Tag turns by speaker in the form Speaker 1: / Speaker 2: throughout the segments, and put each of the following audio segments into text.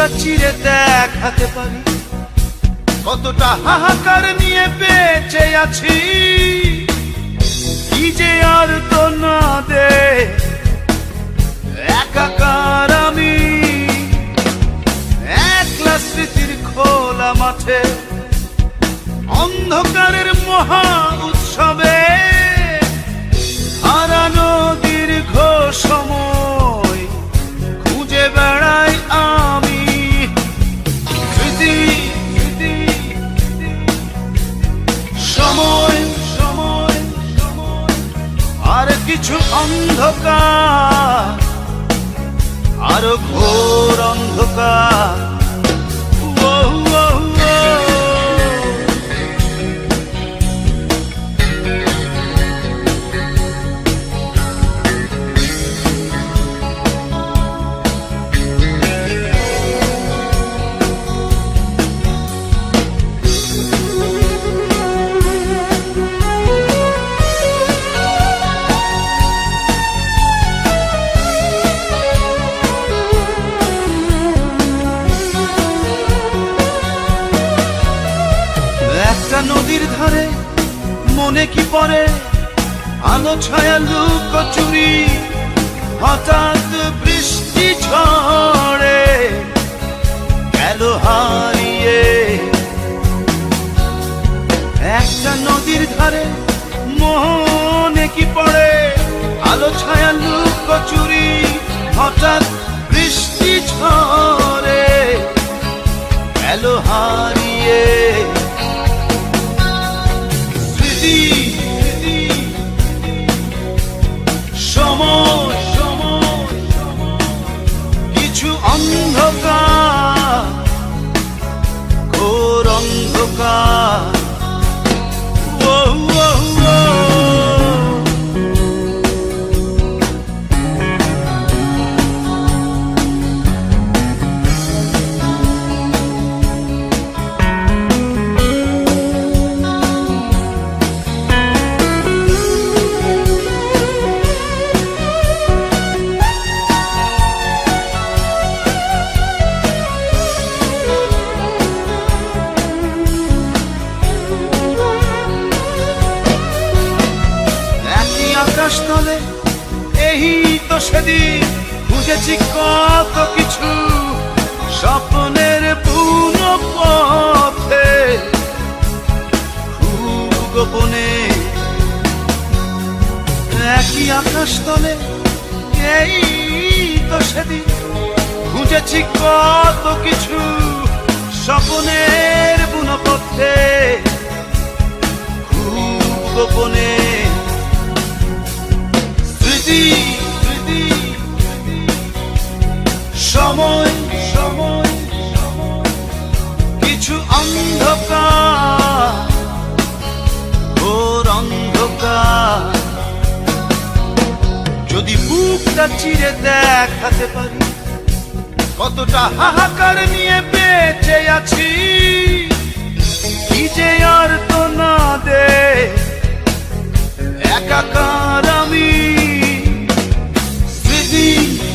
Speaker 1: বুকটা চিরে দেখাতে পারি কতটা হাহাকার নিয়ে বেঁচে আছি। কি যে আর তো না দে একাকার আমি, একলা স্মৃতির খোলা মাঠে অন্ধকারের মহা উৎসবে হারানো দীর্ঘ সময় খুঁজে বেড়াই আমি। স্মৃতি স্মৃতি সময় সময় আর কিছু অন্ধকার, আরো ঘোর অন্ধকার। নদীর ধারে মনে কি পড়ে আলো ছায়া লুকোচুরি, হঠাৎ বৃষ্টি ঝড়ে গেল হারিয়ে। একটা নদীর ধারে মনে কি পড়ে আলো ছায়া লুকোচুরি, হঠাৎ বৃষ্টি ঝড়ে গেল হারিয়ে। সময় সময় কিছু অন্ধকার, ঘোর অন্ধকার। আকাশতলে এই তো সেদিন খুঁজেছি কত কিছু স্বপ্নের বুনো পথে খুব গোপনে। একই আকাশতলে এই তো সেদিন খুঁজেছি কত কিছু স্বপ্নের বুনো পথে খুব গোপনে। সময় সময় কিছু অন্ধকার, ঘোর অন্ধকার। যদি বুকটা চিরে দেখাতে পারি কতটা হাহাকার নিয়ে বেঁচে আছি। কি যে আর তো না দে একাকার আমি। স্মৃতি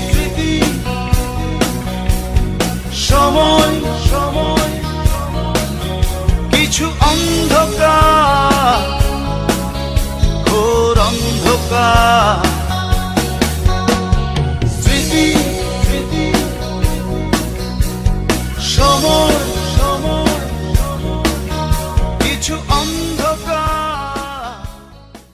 Speaker 1: স্মৃতি সময় সময় কিছু অন্ধকার, ঘোর অন্ধকার। স্মৃতি স্মৃতি সময়